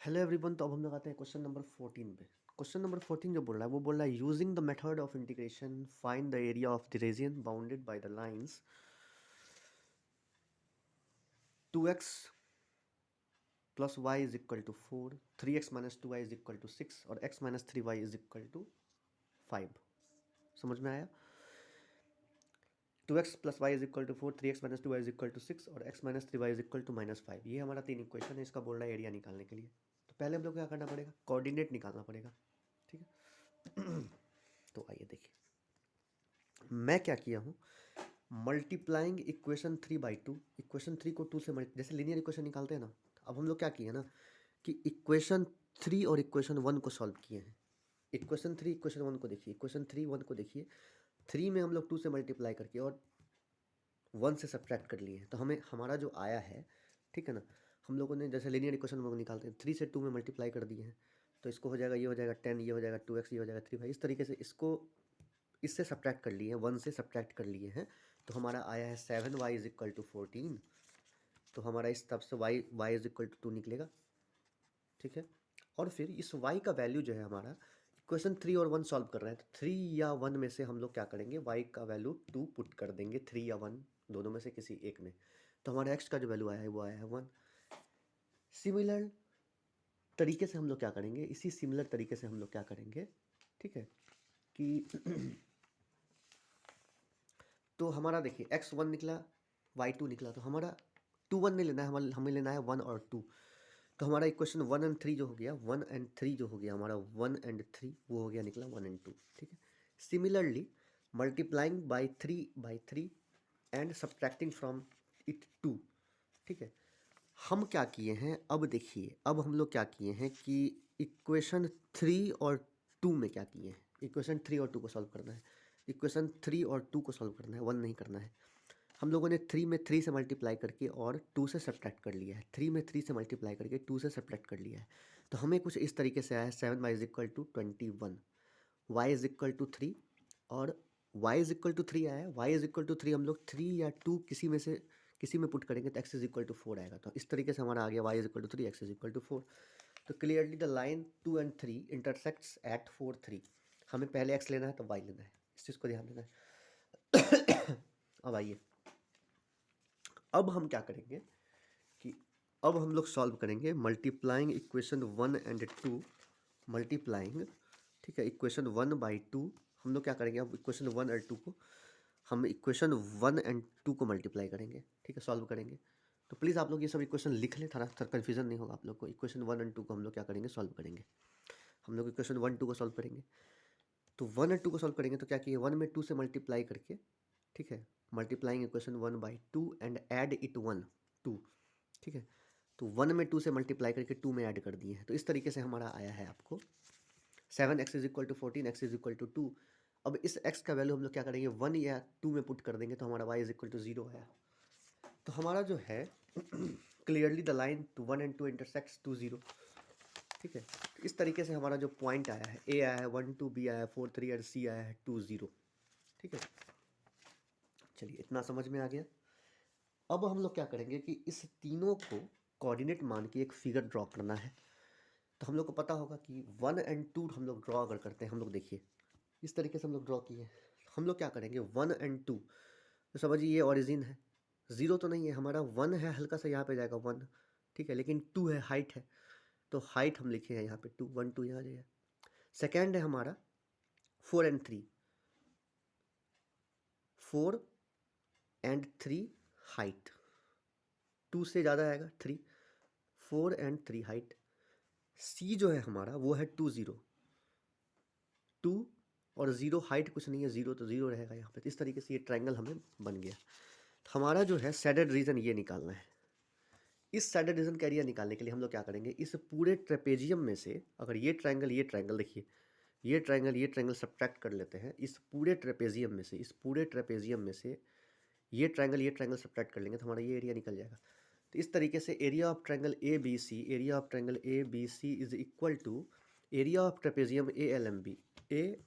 Hello everyone. तो अब हम लोग आते हैं क्वेश्चन नंबर 14 पे। क्वेश्चन नंबर 14 जो बोल रहा है वो बोल रहा है using the method of integration find the area of the region bounded by the lines 2x plus y is equal to 4, 3x minus 2y is equal to 6 और x minus 3y is equal to 5। समझ में आया? 2x plus y is equal to 4, 3x minus 2y is equal to 6 और x minus 3y is equal to -5। ये हमारा 3 equation है। इसका बोल रहा है एरिया निकालने के लिए। तो पहले हम लोग क्या करना पड़ेगा, कोऑर्डिनेट निकालना पड़ेगा। ठीक है तो आइए देखिए मैं क्या किया हूँ। मल्टीप्लाइंग इक्वेशन 3/2, इक्वेशन 3 को 2 से जैसे लीनियर इक्वेशन निकालते हैं ना। अब हम लोग क्या किए ना कि इक्वेशन 3 और इक्वेशन 1 को सॉल्व किए हैं। इक्वेशन 3 इक्वेशन 1 को देखिए, इक्वेशन 3 1 को देखिए। 3 में हम लोग 2 से मल्टीप्लाई करके और 1 से सब्ट्रैक्ट कर लिए हैं, तो हमें हमारा जो आया है, ठीक है ना। हम लोगों ने जैसे लीनियर इक्वेशन हम लोग निकालते हैं, 3 से 2 में मल्टीप्लाई कर दिए हैं, तो इसको हो जाएगा, ये हो जाएगा 10, ये हो जाएगा 2x, ये हो जाएगा 3 भाई। इस तरीके से इसको इससे सब्ट्रैक्ट कर लिए हैं, 1 से सब्ट्रैक्ट कर लिए हैं। तो हमारा आया है 7y इज इक्वल टू 14। तो हमारा इस तब से y इज इक्वल टू 2 निकलेगा। ठीक है, और फिर इस y का वैल्यू जो है हमारा, इक्वेशन 3 और 1 सॉल्व कर रहे हैं, तो 3 या 1 में से हम लोग क्या करेंगे, y का वैल्यू 2 पुट कर देंगे, 3 या 1 दोनों में से किसी एक में। तो हमारा x का जो वैल्यू आया है वो आया है 1। सिमिलर तरीके से हम लोग क्या करेंगे, इसी सिमिलर तरीके से हम लोग क्या करेंगे, ठीक है, कि तो हमारा देखिए x1 निकला, y2 निकला, तो हमारा 2 1 नहीं लेना है, हमें लेना है 1 और 2। तो हमारा इक्वेशन 1 एंड 3 जो हो गया, 1 एंड 3 जो हो गया हमारा, 1 एंड 3 वो हो गया, निकला 1 एंड 2। ठीक है, similarly multiplying by 3 and subtracting from it 2। ठीक है, हम क्या किए हैं, अब देखिए, अब हम लोग क्या किए हैं कि इक्वेशन 3 और 2 में क्या किए हैं, इक्वेशन 3 और 2 को सॉल्व करना है। इक्वेशन 3 और 2 को सॉल्व करना है, 1 नहीं करना है। हम लोगों ने 3 में 3 से मल्टीप्लाई करके और 2 से सब्ट्रैक्ट कर लिया है, 3 में 3 से मल्टीप्लाई करके 2 से सब्ट्रैक्ट कर लिया है। तो हमें कुछ इस तरीके से आया है, 7y is equal to 21, y is equal to 3 और y इज इक्वल टू 3 आया है। y इज इक्वल टू 3 हम लोग 3 या 2 किसी में पुट करेंगे तो x इज इक्वल टू 4 आएगा। तो इस तरीके से हमारा आ गया y is equal to 3, x is equal to 4। तो clearly the line 2 and 3 intersects at 4 3। हमें पहले x लेना है तो y लेना है, इस चीज़ को ध्यान देना है। अब आइए, अब हम क्या करेंगे कि अब हम लोग सॉल्व करेंगे मल्टीप्लाइंग इक्वेशन 1 एंड 2, मल्टीप्लाइंग, ठीक है, इक्वेशन 1/2। हम लोग क्या करेंगे, अब इक्वेशन 1 और 2 को हम इक्वेशन 1 एंड 2 को मल्टीप्लाई करेंगे, ठीक है, सॉल्व करेंगे। तो प्लीज़ आप लोग ये सब इक्वेशन लिख लें, थोड़ा कन्फ्यूजन नहीं होगा आप लोग को। इक्वेशन 1 एंड 2 को हम लोग क्या करेंगे, सॉल्व करेंगे। हम लोग इक्वेशन 1 2 को सॉल्व करेंगे, तो 1 और 2 को सॉल्व करेंगे तो क्या किए, 1 में 2 से मल्टीप्लाई करके, ठीक है, multiplying equation 1/2 and add it 1 2। ठीक है, तो 1 में 2 से मल्टीप्लाई करके 2 में ऐड कर दिए हैं। तो इस तरीके से हमारा आया है आपको 7x is equal to 14, x is equal to 2। अब इस x का वैल्यू हम लोग क्या करेंगे, 1 या 2 में पुट कर देंगे, तो हमारा y इज इक्वल टू 0 आया। तो हमारा जो है clearly the line 1 and 2 intersects to 0। ठीक है, तो इस तरीके से हमारा जो पॉइंट आया है, a आया है 1 2, b आया है 4 3 और c आया है 2 0। ठीक है, चलिए इतना समझ में आ गया। अब हम लोग क्या करेंगे कि इस तीनों को कोऑर्डिनेट मान के एक फिगर ड्रॉ करना है। तो हम लोग को पता होगा कि 1 एंड 2 हम लोग ड्रॉ अगर करते हैं, हम लोग देखिए इस तरीके से हम लोग ड्रॉ किए। हम लोग क्या करेंगे, 1 एंड 2, तो समझिए ये ओरिजिन है, 0 तो नहीं है हमारा, 1 है, हल्का सा यहाँ पे जाएगा 1, ठीक है, लेकिन 2 है, हाइट है, तो हाइट हम लिखे हैं यहाँ पे 2, 1 2 यहाँ जाएगा। सेकेंड है हमारा 4 एंड 3, 4 एंड 3 हाइट, 2 से ज़्यादा आएगा 3, 4 एंड 3 हाइट। सी जो है हमारा वो है 2 0, 2 और 0 हाइट कुछ नहीं है, 0 तो 0 रहेगा यहाँ पे। तो इस तरीके से ये ट्रायंगल हमें बन गया। तो हमारा जो है सैडेड रीजन ये निकालना है। इस सैडेड रीजन का एरिया निकालने के लिए हम लोग क्या करेंगे, इस पूरे ट्रेपेजियम में से अगर ये ट्रायंगल देखिए, ये ट्रायंगल सब्ट्रैक्ट कर लेते हैं, इस पूरे ट्रेपेजियम में से, इस पूरे ट्रेपेजियम में से ये ट्रायंगल सब्ट्रैक्ट कर लेंगे तो हमारा ये एरिया निकल जाएगा। तो इस तरीके से area of triangle A B C, area of triangle A B C is equal to area of trapezium A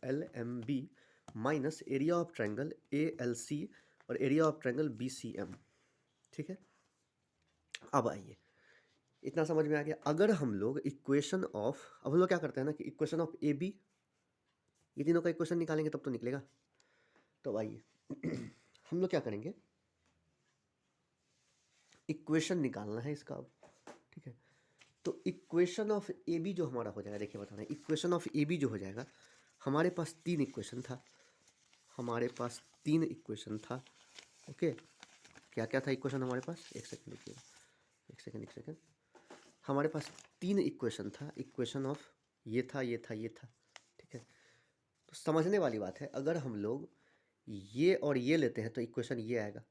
L M B minus area of triangle A L C और area of triangle B C M. ठीक है, अब आइए, इतना समझ में आ गया। अगर हम लोग इक्वेशन ऑफ, अब हम लोग क्या करते हैं ना कि इक्वेशन ऑफ ए बी, ये तीनों का इक्वेशन निकालेंगे तब तो निकलेगा। तो आइए हम लोग क्या करेंगे, इक्वेशन निकालना है इसका अब, ठीक है। तो इक्वेशन ऑफ ए बी जो हमारा हो जाएगा, देखिए बता रहे हैं, इक्वेशन ऑफ ए बी जो हो जाएगा, हमारे पास तीन इक्वेशन था, हमारे पास तीन इक्वेशन था, ओके। क्या क्या था इक्वेशन हमारे पास, एक सेकंड देखिएगा, एक सेकंड, हमारे पास तीन इक्वेशन था, इक्वेशन ऑफ ये था, ये था, ये था, ठीक है। तो समझने वाली बात है, अगर हम लोग ये और ये लेते हैं तो इक्वेशन ये आएगा,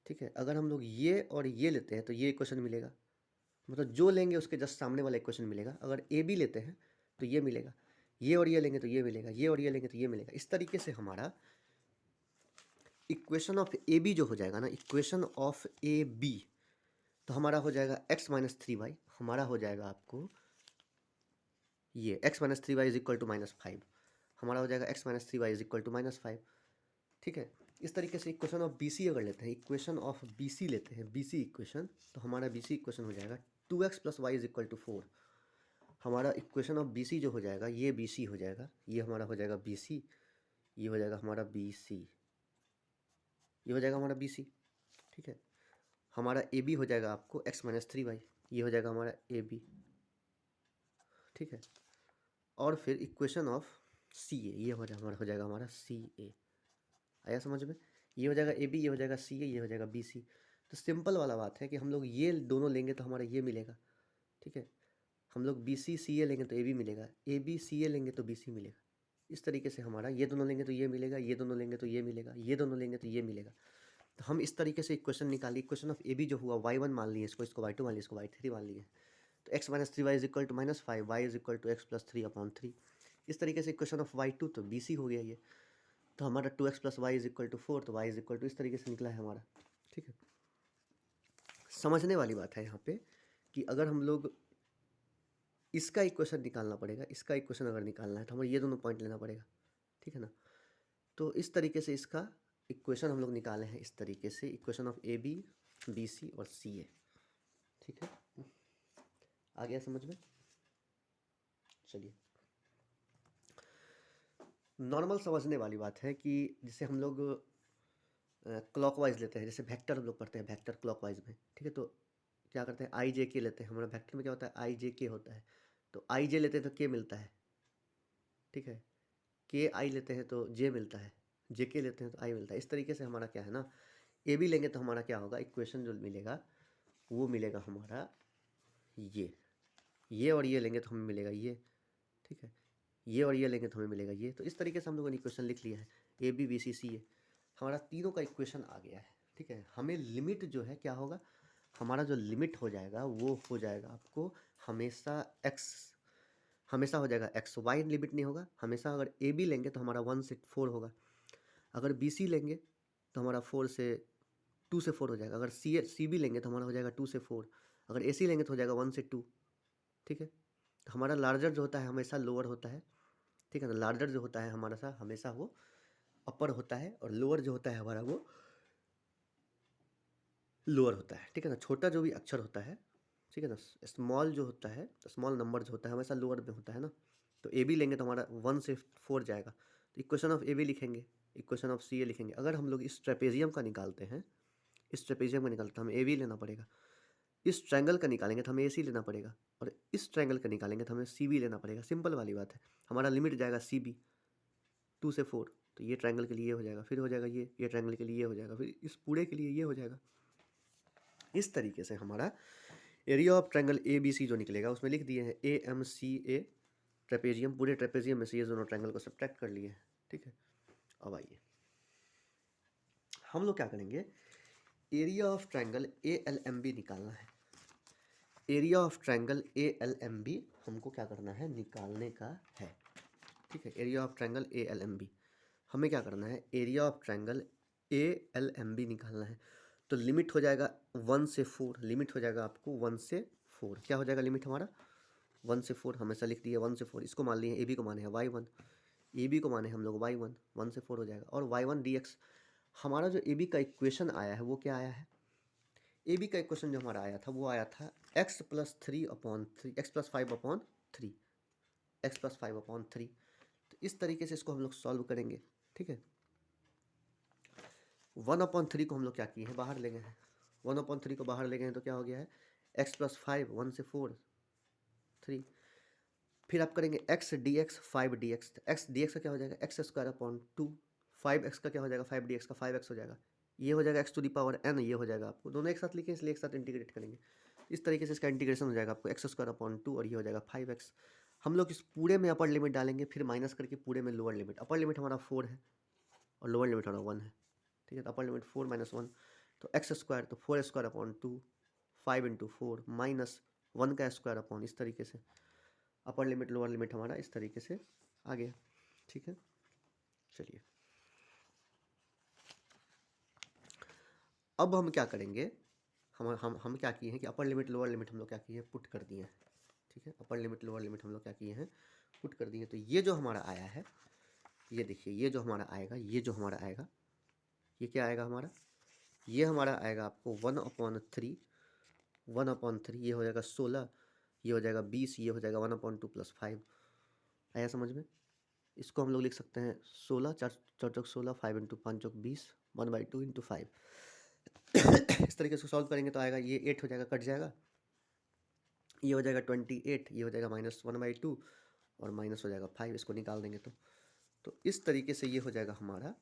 ठीक है। अगर हम लोग ये और ये लेते हैं तो ये इक्वेशन मिलेगा, मतलब जो लेंगे उसके जस्ट सामने वाला इक्वेशन मिलेगा। अगर ए बी लेते हैं तो ये मिलेगा, ये और ये लेंगे तो ये मिलेगा, ये और ये लेंगे तो ये मिलेगा। इस तरीके से हमारा इक्वेशन ऑफ ए बी जो हो जाएगा ना, इक्वेशन ऑफ ए बी, तो हमारा हो जाएगा x माइनस थ्री वाई, हमारा हो जाएगा आपको ये x minus three y is equal to -5, हमारा हो जाएगा x minus three y is equal to -5, ठीक है। इस तरीके से इक्वेशन ऑफ बी सी अगर लेते हैं, इक्वेशन ऑफ बी सी लेते हैं, बी सी इक्वेशन, तो हमारा बी सी इक्वेशन हो जाएगा 2x plus y is equal to 4। हमारा इक्वेशन ऑफ बी सी जो हो जाएगा, ये बी सी हो जाएगा, ये हमारा हो जाएगा बी सी, ये हो जाएगा हमारा बी सी, ये हो जाएगा हमारा बी सी, ठीक है। हमारा ए बी हो जाएगा आपको x माइनस थ्री वाई, ये हो जाएगा हमारा ए बी, ठीक है। और फिर इक्वेशन ऑफ सी ए, ये हमारा हो जाएगा हमारा सी ए, आया समझ में। ये हो जाएगा ए बी, ये हो जाएगा सी ए, ये हो जाएगा बी सी। तो सिंपल वाला बात है कि हम लोग ये दोनों लेंगे तो हमारा ये मिलेगा, ठीक है। हम लोग बी सी सी ए लेंगे तो ए बी मिलेगा, ए बी सी ए लेंगे तो बी सी मिलेगा। इस तरीके से हमारा ये दोनों लेंगे तो ये मिलेगा, ये दोनों लेंगे तो ये मिलेगा, ये दोनों लेंगे तो ये मिलेगा। तो हम इस तरीके से इक्वेशन निकाली, इक्वेशन ऑफ ए बी जो हुआ y1 मान लिए इसको, इसको y2 मान लिए, इसको y3 मान लिए। तो x minus three y is equal to -5, y is equal to x plus three upon three. इस तरीके से इक्वेशन ऑफ y2, तो बी सी हो गया ये। तो हमारा 2x plus y is equal to 4, तो y इज इक्वल टू इस तरीके से निकला है हमारा, ठीक है। समझने वाली बात है यहाँ पे कि अगर हम लोग इसका इक्वेशन निकालना पड़ेगा, इसका इक्वेशन अगर निकालना है तो हमें ये दोनों पॉइंट लेना पड़ेगा, ठीक है ना। तो इस तरीके से इसका इक्वेशन हम लोग निकाले हैं, इस तरीके से equation of A B, B C और सी ए, ठीक है। आ गया समझ में। चलिए, नॉर्मल समझने वाली बात है कि जैसे हम लोग क्लॉकवाइज लेते हैं, जैसे वेक्टर हम लोग पढ़ते हैं वेक्टर क्लॉकवाइज में, ठीक है। तो क्या करते हैं, आई जे के लेते हैं, हमारा वेक्टर में क्या होता है, आई जे के होता है। तो आई जे लेते हैं तो के मिलता है, ठीक है। के आई लेते हैं तो जे मिलता है, जे के लेते हैं तो आई मिलता है। इस तरीके से हमारा क्या है ना, ए बी लेंगे तो हमारा क्या होगा, इक्वेशन जो मिलेगा वो मिलेगा हमारा ये और ये लेंगे तो हमें मिलेगा ये, ठीक है। ये और ये लेंगे तो हमें मिलेगा ये। तो इस तरीके से हम लोगों ने इक्वेशन लिख लिया है, ए बी बी सी सी ए, हमारा तीनों का इक्वेशन आ गया है, ठीक है। हमें लिमिट जो है क्या होगा, हमारा जो लिमिट हो जाएगा वो हो जाएगा आपको हमेशा एक्स, हमेशा हो जाएगा एक्स, वाई लिमिट नहीं होगा हमेशा। अगर ए बी लेंगे तो हमारा 1 से 4 होगा, अगर बी सी लेंगे तो हमारा 2 से 4 हो जाएगा, अगर सी बी लेंगे तो हमारा हो जाएगा 2 से 4, अगर ए सी लेंगे तो हो जाएगा 1 से 2, ठीक है। तो हमारा लार्जर जो होता है हमेशा लोअर होता है, ठीक है ना। लार्जर जो होता है हमारा सा हमेशा वो अपर होता है, और लोअर जो होता है हमारा वो लोअर होता है, ठीक है ना। छोटा जो भी अक्षर होता है, ठीक है ना, स्मॉल जो होता है, स्मॉल नंबर जो होता है हमेशा लोअर में होता है ना। तो ए बी लेंगे तो हमारा 1 से 4 जाएगा, तो इक्वेशन ऑफ ए बी लिखेंगे, इक्वेशन ऑफ सी ए लिखेंगे। अगर हम लोग इस ट्रेपेजियम का निकालते हैं, इस ट्रेपेजियम का निकालते हैं, हमें ए बी लेना पड़ेगा। इस ट्रायंगल का निकालेंगे तो हमें ए सी लेना पड़ेगा, और इस ट्रायंगल का निकालेंगे तो हमें सी बी लेना पड़ेगा। सिंपल वाली बात है। हमारा लिमिट जाएगा सी बी 2 से 4, तो ये ट्रायंगल के लिए हो जाएगा, फिर हो जाएगा ये ट्रायंगल के लिए ये हो जाएगा, फिर इस पूरे के लिए ये हो जाएगा। इस तरीके से हमारा area of triangle A B C जो निकलेगा उसमें लिख दिए हैं A M C A, trapezium, पूरे ट्रेपेजियम में से ये दोनों ट्रायंगल को सब्ट्रैक्ट कर लिए हैं, ठीक है। अब आइए हम लोग क्या करेंगे, area of triangle A L M B निकालना है। Area of triangle A L M B हमको क्या करना है, निकालने का है, ठीक है। Area of triangle A L M B हमें क्या करना है, area of triangle A L M B निकालना है। तो लिमिट हो जाएगा 1 से 4, लिमिट हो जाएगा आपको 1 से 4। क्या हो जाएगा लिमिट हमारा, 1 से 4, हमेशा लिख दिया 1 से 4। इसको मान लिए ए बी को माने हैं y1, ए बी को माने हम लोग y1, 1 से 4 हो जाएगा। और y1 dx, हमारा जो ए बी का इक्वेशन आया है वो क्या आया है, ए बी का इक्वेशन जो हमारा आया था वो आया था x plus 3/3, x plus 5/3, x plus 5/3। तो इस तरीके से इसको हम लोग सॉल्व करेंगे, ठीक है। 1/3 को हम लोग क्या किए हैं, बाहर ले गए हैं। 1/3 को बाहर ले गए हैं तो क्या हो गया है, x प्लस 5, 1 से 4, 3। फिर आप करेंगे x dx 5 dx, x dx का क्या हो जाएगा, x स्क्वायर अपॉन 2, 5x का क्या हो जाएगा, 5 dx का 5x हो जाएगा, ये हो जाएगा x to the power n, ये हो जाएगा आपको, दोनों एक साथ लिखे इसलिए एक साथ इंटीग्रेट करेंगे। इस तरीके से इसका इंटीग्रेशन हो जाएगा आपको x स्क्वायर अपॉन 2 और ये हो जाएगा 5x। हम लोग इस पूरे में अपर लिमिट डालेंगे, फिर माइनस करके पूरे में लोअर लिमिट। अपर लिमिट हमारा 4 है और लोअर लिमिट हमारा 1 है, ठीक है। तो अपर लिमिट 4 माइनस 1, तो एक्स स्क्वायर, तो 4 स्क्वायर अपॉन 2, 5 इंटू 4 माइनस 1 का स्क्वायर अपॉन, इस तरीके से अपर लिमिट लोअर लिमिट हमारा इस तरीके से आ गया, ठीक है। चलिए अब हम क्या करेंगे, हम क्या किए हैं कि अपर लिमिट लोअर लिमिट हम लोग क्या किए हैं, पुट कर दिए हैं, ठीक है। अपर लिमिट लोअर लिमिट हम लोग क्या किए हैं, पुट कर दिए। तो ये जो हमारा आया है, ये देखिए, ये जो हमारा आएगा, ये जो हमारा आएगा, ये क्या आएगा हमारा, ये हमारा आएगा आपको 1/3, 1/3, ये हो जाएगा 16, ये हो जाएगा 20, ये हो जाएगा 1/2 प्लस 5। आया समझ में। इसको हम लोग लिख सकते हैं 16, 4 चौक 16, 5 इंटू 5 चौक 20, 1/2 इंटू 5। इस तरीके से सॉल्व करेंगे तो आएगा, ये 8 हो जाएगा, कट जाएगा, ये हो जाएगा 28, ये हो जाएगा -1/2 और माइनस हो जाएगा 5, इसको निकाल देंगे तो इस तरीके से ये हो जाएगा हमारा,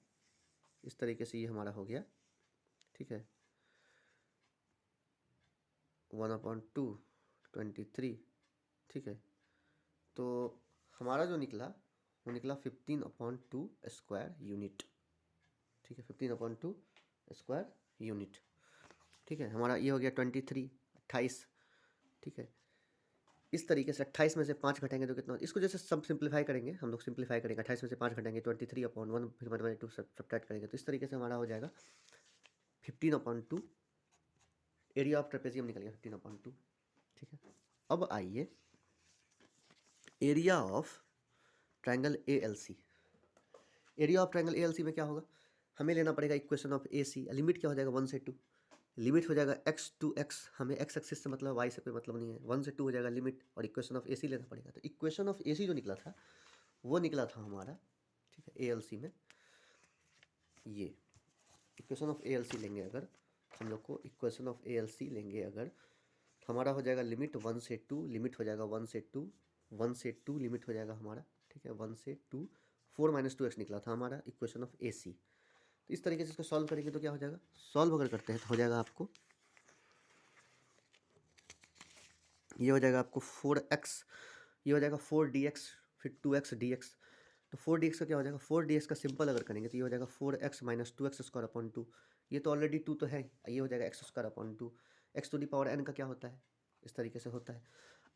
इस तरीके से ये हमारा हो गया, ठीक है। 1/2, 23, ठीक है। तो हमारा जो निकला वो निकला 15/2 स्क्वायर यूनिट, ठीक है। 15/2 स्क्वायर यूनिट, ठीक है। हमारा ये हो गया 23, 28, ठीक है। इस तरीके से 28 में से 5 घटाएंगे तो कितना, इसको जैसे सब सिंप्लीफाई करेंगे, हम लोग सिंप्लीफाई करेंगे, 28 में से 5 घटाएंगे 23/1, फिर 1/2 सब्ट्रैक्ट करेंगे, तो इस तरीके से हमारा हो जाएगा 15/2, एरिया ऑफ ट्रेपेजियम निकल गया 15/2, ठीक है। अब आइए area of triangle ALC। Area of triangle ALC में क्या होगा, हमें लेना पड़ेगा इक्वेशन ऑफ AC, लिमिट क्या हो जाएगा 1 से 2, लिमिट हो जाएगा x to x, हमें x एक्सिस से मतलब y से कोई मतलब नहीं है, 1 से 2 हो जाएगा लिमिट, और इक्वेशन ऑफ AC लेना पड़ेगा। तो इक्वेशन ऑफ AC जो निकला था वो निकला था हमारा, ठीक है, ALC में। ये इक्वेशन ऑफ ALC लेंगे अगर हम लोग को, इक्वेशन ऑफ ALC लेंगे अगर, तो हमारा हो जाएगा लिमिट 1 से 2, लिमिट हो जाएगा 1 से 2, 1 से 2 लिमिट हो जाएगा हमारा, ठीक है, 1 से 2, 4 - 2x निकला था हमारा इक्वेशन ऑफ AC। तो इस तरीके से इसको सॉल्व करेंगे तो क्या हो जाएगा, सॉल्व अगर करते हैं तो हो जाएगा आपको, ये हो जाएगा आपको 4x, ये हो जाएगा 4dx, फिर 2x dx। तो 4dx का क्या हो जाएगा, 4dx का सिंपल अगर करेंगे तो ये हो जाएगा 4x - 2x स्क्वायर अपॉन 2, ये तो ऑलरेडी 2 तो है, ये हो जाएगा x square upon 2, x to the power n का क्या होता है, इस तरीके से होता है।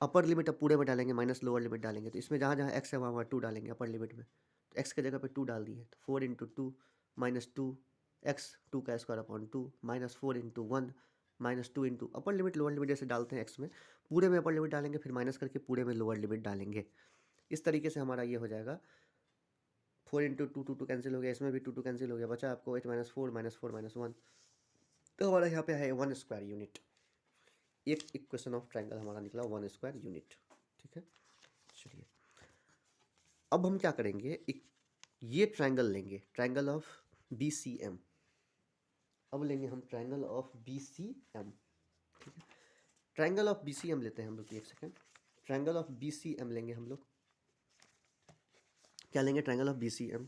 अपर लिमिट अब पूरे में डालेंगे माइनस लोअर लिमिट डालेंगे, तो इसमें जहाँ जहाँ x है वहाँ वहाँ 2 डालेंगे अपर लिमिट में, तो x की जगह पे 2 डाल दिए, तो 4 इंटू 2 माइनस 2 x, 2 का square upon 2 minus 4 into 1 minus 2 into upper limit lower limit जैसे डालते हैं x में, पूरे में अपर लिमिट डालेंगे, फिर माइनस करके पूरे में लोअर लिमिट डालेंगे। इस तरीके से हमारा ये हो जाएगा 4 इंटू 2, 2 कैंसिल हो गया, इसमें भी 2 कैंसिल हो गया, बचा आपको 8 - 4 - 4 - 1, तो हमारा यहाँ पे है 1 स्क्वायर यूनिट। एक इक्वेशन ऑफ ट्रायंगल हमारा निकला 1 स्क्वायर यूनिट, ठीक है। चलिए अब हम क्या करेंगे, ये ट्रायंगल लेंगे, ट्रायंगल ऑफ BCM। अब लेंगे हम ट्रायंगल ऑफ BCM, ठीक है। ट्रायंगल ऑफ BCM लेते हैं हम लोग, एक सेकेंड, ट्रायंगल ऑफ BCM लेंगे हम लोग, क्या लेंगे, ट्रायंगल ऑफ BCM।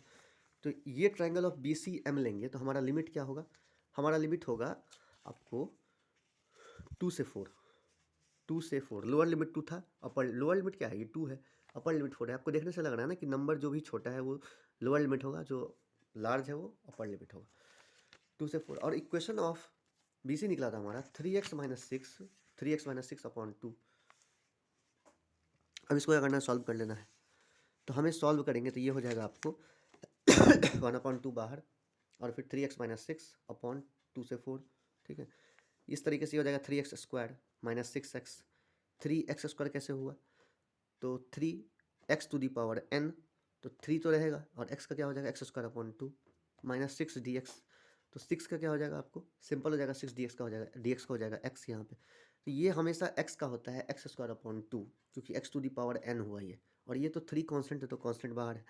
तो ये ट्रायंगल ऑफ BCM लेंगे तो हमारा लिमिट क्या होगा, हमारा लिमिट होगा आपको 2 से 4, 2 से 4, लोअर लिमिट 2 था, अपर लोअर लिमिट क्या है, ये 2 है, अपर लिमिट 4 है। आपको देखने से लग रहा है ना कि नंबर जो भी छोटा है वो लोअर लिमिट होगा, जो लार्ज है वो अपर लिमिट होगा, 2 से 4। और इक्वेशन ऑफ BC निकला था हमारा 3x - 6 अपॉन 2। अब इसको क्या करना है, सॉल्व कर लेना है। तो हमें सॉल्व करेंगे तो ये हो जाएगा आपको 1/2 बाहर और फिर 3x - 6 अपॉन 2 से 4, ठीक है। इस तरीके से हो जाएगा 3x square minus 6x, 3x square कैसे हुआ, तो 3x to the power n, तो 3 तो रहेगा और x का क्या हो जाएगा x square upon 2 minus 6 dx, तो 6 का क्या हो जाएगा आपको, सिंपल हो जाएगा, 6 dx का हो जाएगा, dx का हो जाएगा x यहाँ पे। तो ये हमेशा x का होता है x स्क्वायर अपॉन 2, क्योंकि x to the power n हुआ ये, और ये तो 3 कांस्टेंट है तो कांस्टेंट बाहर है।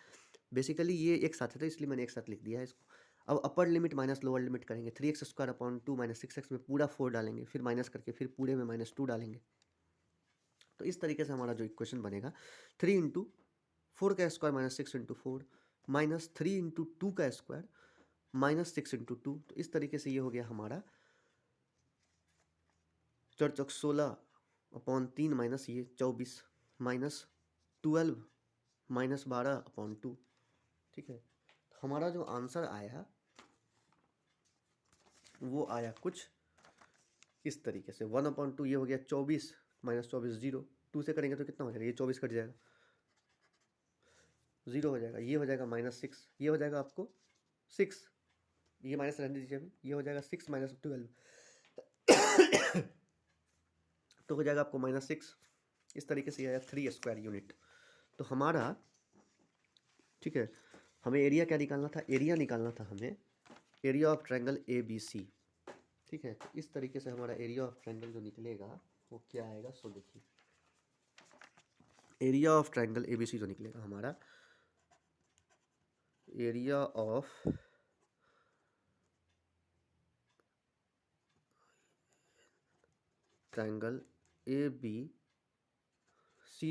बेसिकली ये एक साथ है तो इसलिए मैंने एक साथ लिख दिया है इसको। अब upper limit minus lower limit करेंगे, 3x square upon 2 minus 6x में पूरा 4 डालेंगे, फिर माइनस करके फिर पूरे में -2 डालेंगे। तो इस तरीके से हमारा जो इक्वेशन बनेगा 3 इंटू 4 का square minus 6 into 4 minus 3 into 2 का स्क्वायर माइनस 6 इंटू 2। तो इस तरीके से ये हो गया हमारा 4 चौक 16 अपॉन 3 माइनस ये 24 माइनस 12 माइनस 12 अपॉन 2। ठीक है, तो हमारा जो आंसर आया वो आया कुछ इस तरीके से 1/2 ये हो गया 24 माइनस 24 0, 2 से करेंगे तो कितना हो जाएगा, ये 24 कट जाएगा, 0 हो जाएगा, ये हो जाएगा -6, ये हो जाएगा आपको 6, ये माइनस रहने दीजिए अभी, ये हो जाएगा 6 माइनस 12 तो हो जाएगा आपको -6। इस तरीके से आया 3 स्क्वायर यूनिट। तो हमारा, ठीक है, हमें एरिया क्या निकालना था, एरिया निकालना था हमें एरिया ऑफ ट्रायंगल ABC। ठीक है, तो इस तरीके से हमारा एरिया ऑफ ट्रायंगल जो निकलेगा वो क्या आएगा, सो देखिए एरिया ऑफ ट्रायंगल ABC जो निकलेगा हमारा, एरिया ऑफ ट्रायंगल ABC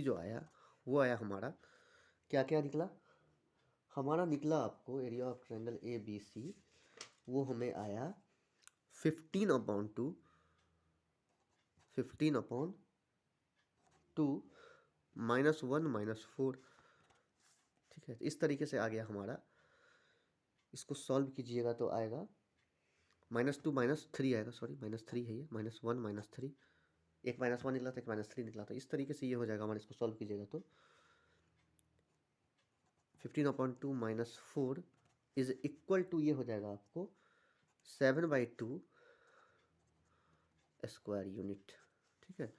जो आया वो आया हमारा क्या क्या निकला, हमारा निकला आपको एरिया ऑफ ट्रायंगल ABC, वो हमें आया 15/2 -1 -4। ठीक है, तो इस तरीके से आ गया हमारा। इसको सॉल्व कीजिएगा तो आएगा -2 -3 आएगा, सॉरी -3 है ये, -1 -3, एक -1 निकला था, एक -3 निकला था। इस तरीके से ये हो जाएगा हमारे, इसको सॉल्व कीजिएगा तो 15/2 -4 इज इक्वल टू ये हो जाएगा आपको 7/2 स्क्वायर यूनिट। ठीक है,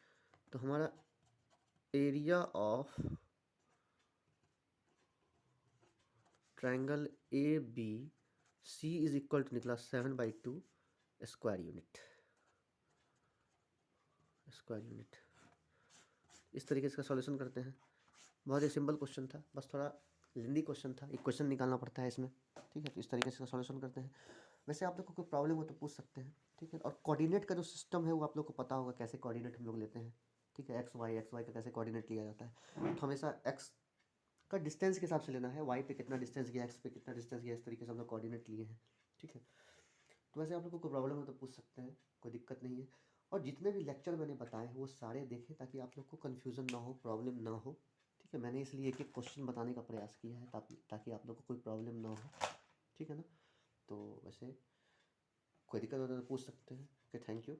तो हमारा area of triangle ABC is equal to निकला 7/2 स्क्वायर यूनिट। इस तरीके से सॉल्यूशन करते हैं। बहुत ही सिंपल क्वेश्चन था, बस थोड़ा लेंदी क्वेश्चन था, इक्वेशन निकालना पड़ता है इसमें। ठीक है, तो इस तरीके से सॉल्यूशन करते हैं। वैसे आप लोग को कोई प्रॉब्लम हो तो पूछ सकते हैं। ठीक है, और कोऑर्डिनेट का जो सिस्टम है वो आप लोग को पता होगा, कैसे कोऑर्डिनेट हम लोग लेते हैं। ठीक है, एक्स वाई का कैसे कोऑर्डिनेट लिया जाता है। तो हमेशा एक्स का डिस्टेंस के हिसाब से लेना है, वाई पे कितना डिस्टेंस गया, एक्स पे कितना डिस्टेंस गया, इस तरीके से हम लोग कोऑर्डिनेट लिए हैं। ठीक है, तो वैसे आप लोग को कोई प्रॉब्लम हो तो पूछ सकते हैं, कोई दिक्कत नहीं है। और जितने भी लेक्चर मैंने बताए हैं वो सारे देखें, ताकि आप लोग को कन्फ्यूज़न ना हो, प्रॉब्लम ना हो। ठीक है, मैंने इसलिए एक एक क्वेश्चन बताने का प्रयास किया है ताकि आप लोग को कोई प्रॉब्लम ना हो। ठीक है ना, तो वैसे कोई दिक्कत हो तो पूछ सकते हैं। Okay, thank you.